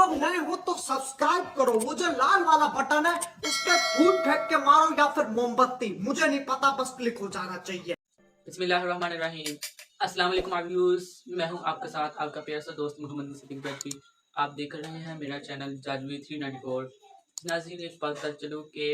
लोग नए हो तो सब्सक्राइब करो, वो जो लाल वाला बटन है उस पर फूट फेंक के मारो या फिर मोमबत्ती, मुझे नहीं पता, बस क्लिक हो जाना चाहिए। बिस्मिल्लाहिर्रहमानिर्रहीम। अस्सलाम वालेकुम व्यूअर्स, मैं हूं आपके साथ आपका प्यारा सा दोस्त मोहम्मद सिद्दीक बैठी। आप देख रहे हैं मेरा चैनल जादवी 394। नाज़रीन, एक बात बता चलो कि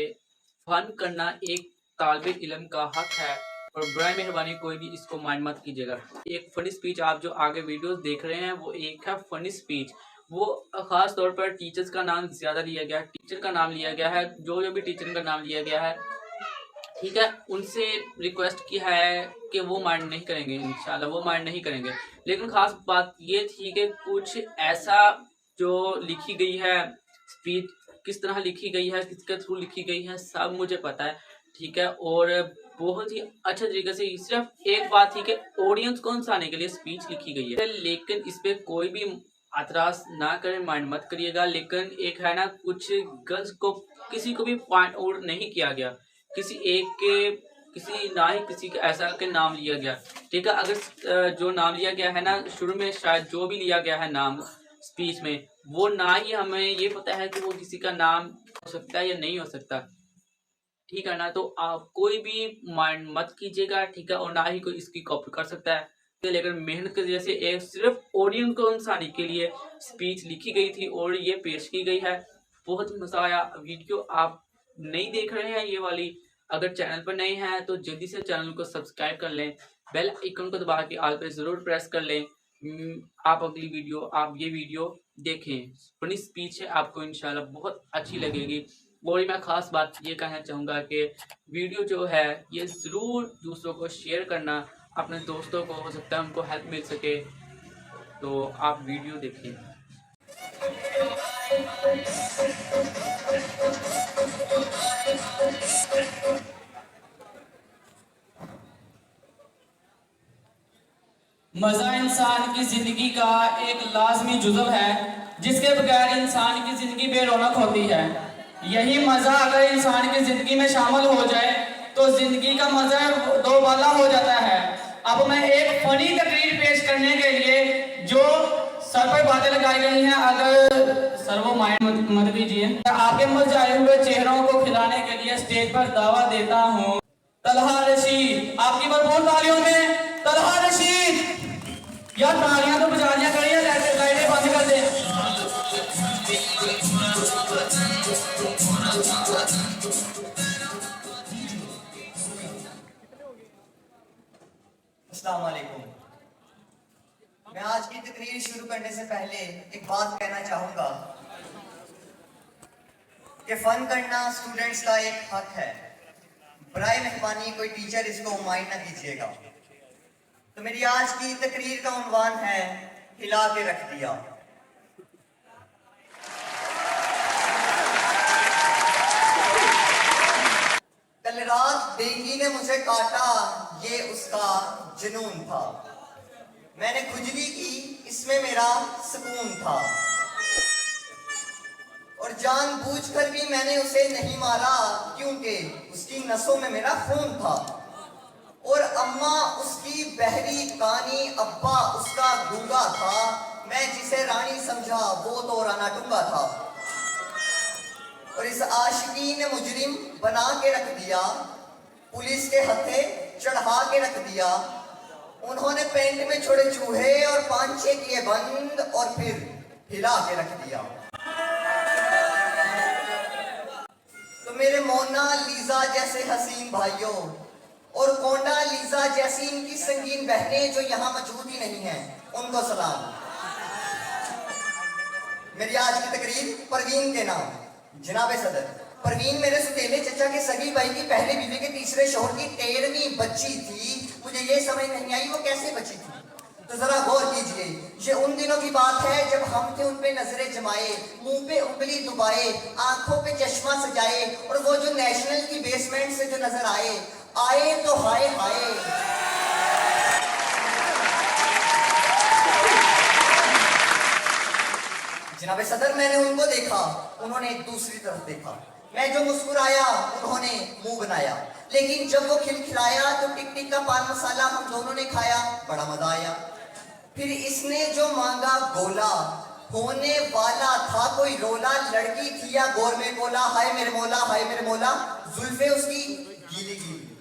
फ़न करना एक तालिबे इल्म का हक है और बराए मेहरबानी कोई भी इसको माइंड मत कीजिएगा। एक फ़नी स्पीच आप जो आगे वीडियोस देख रहे हैं वो एक है फ़नी स्पीच। वो ख़ास तौर पर टीचर्स का नाम ज़्यादा लिया गया है, टीचर का नाम लिया गया है, जो भी टीचर का नाम लिया गया है, ठीक है, उनसे रिक्वेस्ट की है कि वो माइंड नहीं करेंगे, इंशाल्लाह वो माइंड नहीं करेंगे। लेकिन ख़ास बात ये थी कि कुछ ऐसा जो लिखी गई है स्पीच, किस तरह लिखी गई है, किसके थ्रू लिखी गई है, सब मुझे पता है, ठीक है। और बहुत ही अच्छे तरीके से, सिर्फ एक बात थी कि ऑडियंस को हंसाने के लिए स्पीच लिखी गई है, लेकिन इस पर कोई भी एतराज़ ना करें, माइंड मत करिएगा। लेकिन एक है ना, कुछ गर्ल्स को किसी को भी पॉइंट आउट नहीं किया गया, किसी एक के, किसी ना ही किसी का ऐसा के नाम लिया गया, ठीक है। अगर जो नाम लिया गया है ना शुरू में, शायद जो भी लिया गया है नाम स्पीच में, वो ना ही हमें ये पता है कि वो किसी का नाम हो सकता है या नहीं हो सकता, ठीक है ना। तो आप कोई भी माइंड मत कीजिएगा, ठीक है, और ना ही कोई इसकी कॉपी कर सकता है। लेकिन मेहनत की वजह से एक सिर्फ ऑडियंस को हंसाने के लिए स्पीच लिखी गई थी और ये पेश की गई है। बहुत मजा आया। वीडियो आप नहीं देख रहे हैं ये वाली, अगर चैनल पर नए हैं तो जल्दी से चैनल को सब्सक्राइब कर लें, बेल आइकन को दबा के ऑल पे जरूर प्रेस कर लें। आप अगली वीडियो, आप ये वीडियो देखें, फनी स्पीच है, आपको इंशाल्लाह बहुत अच्छी लगेगी। और मैं खास बात ये कहना चाहूँगा कि वीडियो जो है ये ज़रूर दूसरों को शेयर करना, अपने दोस्तों को, हो सकता है उनको हेल्प मिल सके, तो आप वीडियो देखिए। मज़ा इंसान की ज़िंदगी का एक लाजमी जुज़व है, जिसके बगैर इंसान की ज़िंदगी बेरौनक होती है। यही मज़ा अगर इंसान की ज़िंदगी में शामिल हो जाए तो ज़िंदगी का मज़ा दोबाला हो जाता है। अब मैं एक फ़नी तकरीर पेश करने के लिए जो सर पर बातें लगाई गई हैं, अगर सर वो माइंड मत कीजिए, आपके मुरझाए हुए चेहरों को खिलाने के लिए स्टेज पर दावा देता हूँ तलहा रशीद। आपकी भरपूर तालियों में तलहा रशीद। यार तालियां तो बजानियां करिए, लाइटें बंद कर दें। अस्सलाम वालेकुम। मैं आज की तकरीर शुरू करने से पहले एक बात कहना चाहूँगा कि फ़न करना स्टूडेंट्स का एक हक है। बराए मेहरबानी कोई टीचर इसको माइंड ना कीजिएगा। तो मेरी आज की तकरीर का उन्वान है हिला के रख दिया। कल रात डेंगी ने मुझे काटा, ये उसका जुनून था। मैंने खुजली की, इसमें मेरा सुकून था। और जानबूझकर भी मैंने उसे नहीं मारा, क्योंकि उसकी नसों में मेरा खून था। और अम्मा उसकी बहरी कानी, अब्बा उसका गूंगा था। मैं जिसे रानी समझा वो तो राना टूंगा था। और इस आशिकी ने मुजरिम बना के रख दिया, पुलिस के हथे चढ़ा के रख दिया। उन्होंने पेंट में छोड़े चूहे और 5-6 किए बंद और फिर हिला के रख दिया। तो मेरे मोना लीजा जैसे हसीन भाइयों और कोंडा लीजा जैसी इनकी संगीन बहनें जो यहाँ मौजूद ही नहीं हैं, उनको सलाम। मेरी आज की तकरीर परवीन के नाम। जनाबे सदर, परवीन मेरे सुतेले चचा के सगी भाई की पहले बीवी के तीसरे शोहर की 13वीं बच्ची थी। मुझे ये समझ नहीं आई वो कैसे बची थी। तो जरा गौर कीजिए, ये उन दिनों की बात है जब हम थे उन पे नजरें जमाए, मुंह पे उंगली दुबाए, आंखों पे चश्मा सजाए, और वो जो नेशनल की बेसमेंट से जो नजर आए तो हाय हाय। जनाबे सदर, मैंने उनको देखा, उन्होंने दूसरी तरफ देखा। मैं जो मुस्कुराया, उन्होंने मुंह बनाया। लेकिन जब वो खिलखिलाया तो टिक टिक का पान मसाला हम दोनों ने खाया, बड़ा मजा आया। फिर इसने जो मांगा गोला, होने वाला था कोई रोला, लड़की थी या गौर में कोला, हाय मेरे मौला हाय मेरे मौला। जुल्फे उसकी गीली गीली,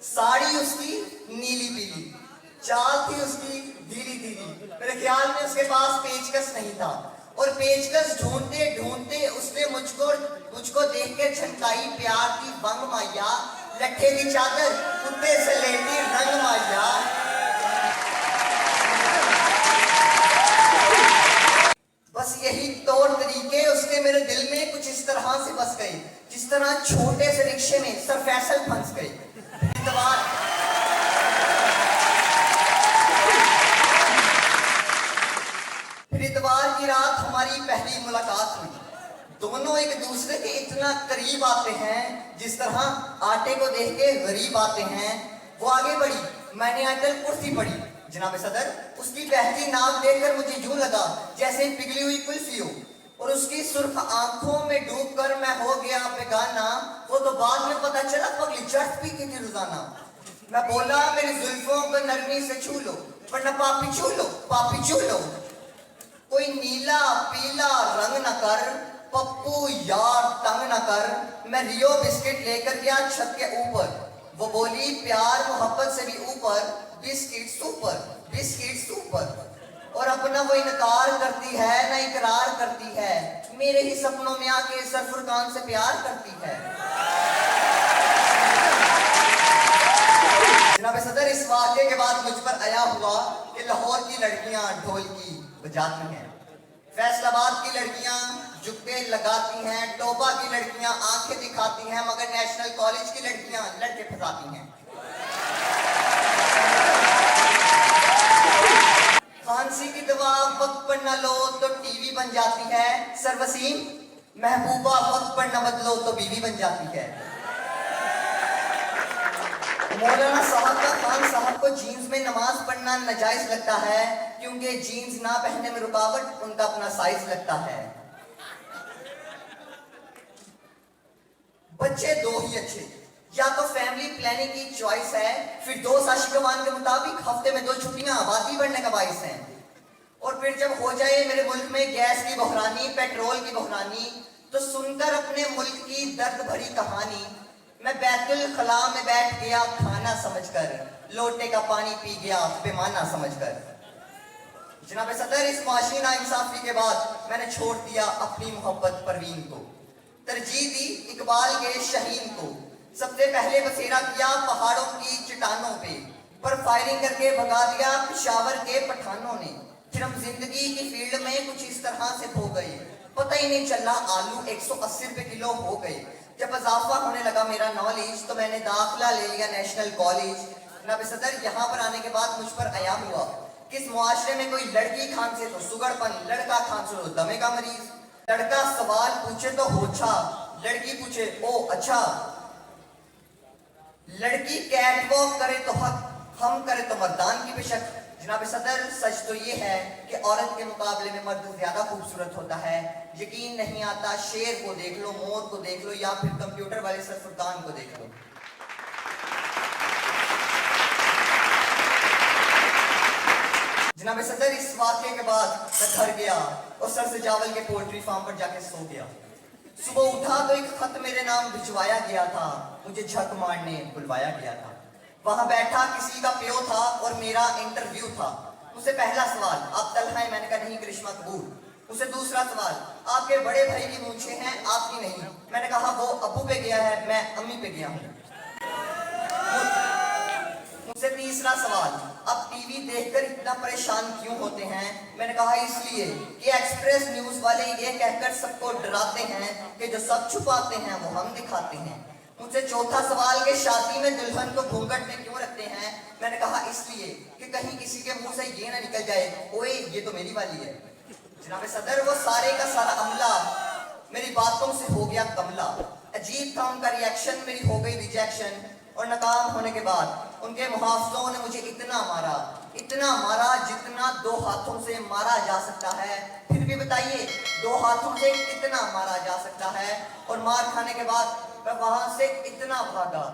साड़ी उसकी नीली पीली, चाल थी उसकी धीरी धीरी। मेरे ख्याल में उसके पास पेचकस नहीं था, और पेचकस ढूंढते ढूंढते उसने मुझको देख के छनकाई प्यार की बंग माया, लट्ठे की चादर कुत्ते से लेती रंग माया। बस यही तौर तरीके उसके मेरे दिल में कुछ इस तरह से बस गए, जिस तरह छोटे से रिक्शे में सर फैसल फंस गए। फिर इतवार की रात हमारी पहली मुलाकात हुई। दोनों एक दूसरे के इतना करीब आते हैं जिस तरह आटे को देख के गरीब आते हैं। वो आगे बढ़ी, मैंने आकर कुर्सी पड़ी। जनाब सदर, उसकी बहती नाक देखकर मुझे यूं लगा जैसे पिघली हुई कुल्फी हो, और उसकी सुर्ख आंखों में डूबकर मैं हो गया बेगाना। वो तो बाद में पता चला पगली चट पीती थी रोजाना। मैं बोला मेरी जुल्फों को नरमी से छू लो, वरना पापी छू लो, पापी छू लो। कोई नीला पीला रंग न कर, पप्पू यार तंग न कर। मैं रियो बिस्किट लेकर गया छत के ऊपर। वो बोली प्यार मोहब्बत से भी ऊपर, बिस्किट सुपर, बिस्किट सुपर। और अपना वो इनकार करती है ना इकरार करती है, मेरे ही सपनों में आके सरफुरकान से प्यार करती है। जनाब सदर, इस वाक़े के बाद मुझ पर आया हुआ कि लाहौर की लड़कियां ढोलकी बजाती हैं, फैसलाबाद की लड़कियां जुत्ते लगाती हैं, टोबा की लड़कियां आंखें दिखाती हैं, मगर नेशनल कॉलेज की लड़कियां लड़के फंसाती हैं। फांसी की दवा वक्त पर न लो तो टीवी बन जाती है। सर वसीम, महबूबा वक्त पर न बदलो तो बीवी बन जाती है। मौलाना साहब का खान साहब को जीन्स में नमाज पढ़ना नाजायज लगता है, क्योंकि जीन्स ना पहनने में रुकावट उनका अपना साइज लगता है। बच्चे दो ही अच्छे, या तो फैमिली प्लानिंग की चॉइस है, फिर दो आशिकवान के मुताबिक हफ्ते में 2 छुट्टियां आबादी बढ़ने का बाइस है। और फिर जब हो जाए मेरे मुल्क में गैस की बहरानी, पेट्रोल की बहरानी, तो सुनकर अपने मुल्क की दर्द भरी कहानी मैं बैतुल खला में बैठ गया खाना समझकर, लोटे का पानी पी गया पैमाना समझकर। जनाब सदर, इस माशी नाइंसाफी के बाद मैंने छोड़ दिया अपनी मोहब्बत परवीन को, तरजीह दी इकबाल के शहीन को। सबसे पहले बसेरा किया पहाड़ों की चट्टानों पे, पर फायरिंग करके भगा दिया पेशावर के पठानों ने। फिर हम जिंदगी की फील्ड में कुछ इस तरह से खो गए, पता ही नहीं चला आलू 180 रुपए किलो हो गए। जब इजाफा होने लगा मेरा नॉलेज, तो मैंने दाखिला ले लिया नेशनल कॉलेज। जनाब सदर, यहाँ पर आने के बाद मुझ पर आया हुआ कि इस मुआशरे में कोई लड़की खांसे तो सुगड़पन, लड़का खांसे तो दमे का मरीज, लड़का सवाल पूछे तो होछा, लड़की पूछे ओ अच्छा, लड़की कैटवॉक करे तो हक, हम करे तो मर्दान की बेशक। जनाब सदर, सच तो ये है कि औरत के मुकाबले में मर्द ज्यादा खूबसूरत होता है। यकीन नहीं आता, शेर को देख लो, मोर को देख लो, या फिर कंप्यूटर वाले सरफुरकान को देख लो। जनाब सदर, इस वाक़े के बाद मैं घर गया और सर से जावल के पोल्ट्री फार्म पर जाके सो गया। सुबह उठा तो एक खत मेरे नाम भिजवाया गया था, मुझे झक मारने बुलवाया गया था। वहां बैठा किसी का प्यो था और मेरा इंटरव्यू था। मुझसे पहला सवाल, आप तलहा हैं? मैंने कहा नहीं, करिश्मा कपूर। मुझसे दूसरा सवाल, आपके बड़े भाई की मूंछें हैं, आपकी नहीं। मैंने कहा वो अब्बू पे गया है, मैं अम्मी पे गया हूँ। मुझसे तीसरा सवाल, अब टीवी देखकर इतना परेशान क्यों होते हैं? मैंने कहा इसलिए कि एक्सप्रेस न्यूज वाले ये कहकर सबको डराते हैं कि जो सब छुपाते हैं वो हम दिखाते हैं। मुझसे चौथा सवाल कि शादी में दुल्हन को घूंघट में क्यों रखते हैं? मैंने कहा इसलिए कि कहीं किसी के मुंह से ये ना निकल जाए, ओए ये तो मेरी वाली है। जनाब सदर, वो सारे का सारा अमला मेरी बातों से हो गया कमला। अजीब था उनका रिएक्शन, मेरी हो गई रिजेक्शन। और नाकाम होने के बाद उनके मुहाफिजों ने मुझे इतना मारा जितना 2 हाथों से मारा जा सकता है। फिर भी बताइए 2 हाथों से कितना मारा जा सकता है? और मार खाने के बाद मैं वहां से इतना भागा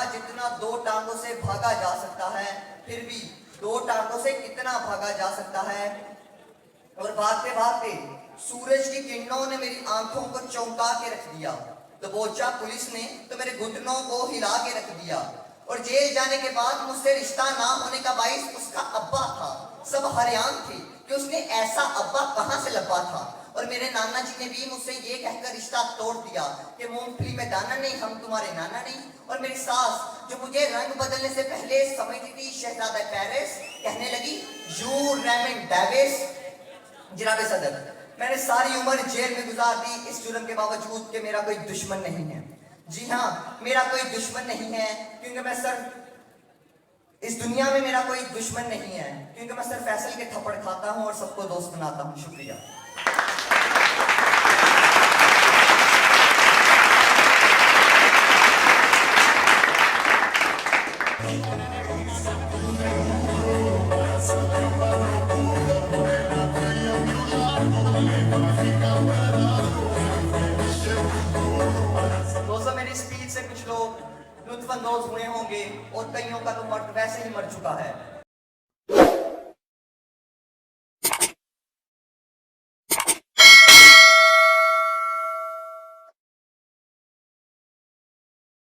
जितना 2 टांगों से भागा जा सकता है। फिर भी 2 टांगों से कितना भागा जा सकता है? और भागते भागते सूरज की किरणों ने मेरी आंखों को चौंका के रख दिया। दबोचा पुलिस ने तो मेरे घुटनों को हिला के रख दिया। और जेल जाने के बाद मुझसे रिश्ता ना होने का बाइस उसका अब्बा था। सब हैरान थे कि उसने ऐसा अब्बा कहां से लब्बा था। और मेरे नाना जी ने भी मुझसे ये कहकर रिश्ता तोड़ दिया कि मूंगफली में दाना नहीं, हम तुम्हारे नाना नहीं। और मेरी सास जो मुझे रंग बदलने से पहले समझती थी शहजादा पेरिस, कहने लगी यू रेमंड डेविस। जनाब सदर, मैंने सारी उम्र जेल में गुजार दी इस जुर्म के बावजूद कि मेरा कोई दुश्मन नहीं है। जी हाँ, मेरा कोई दुश्मन नहीं है, क्योंकि मैं सिर्फ इस दुनिया में मेरा कोई दुश्मन नहीं है, क्योंकि मैं सिर्फ फैसल के थप्पड़ खाता हूं और सबको दोस्त बनाता हूं। शुक्रिया। दोस्तों, मेरी स्पीच से कुछ लोग लुत्फानंदोज हुए होंगे और कईयों का तो मर्द वैसे ही मर चुका है।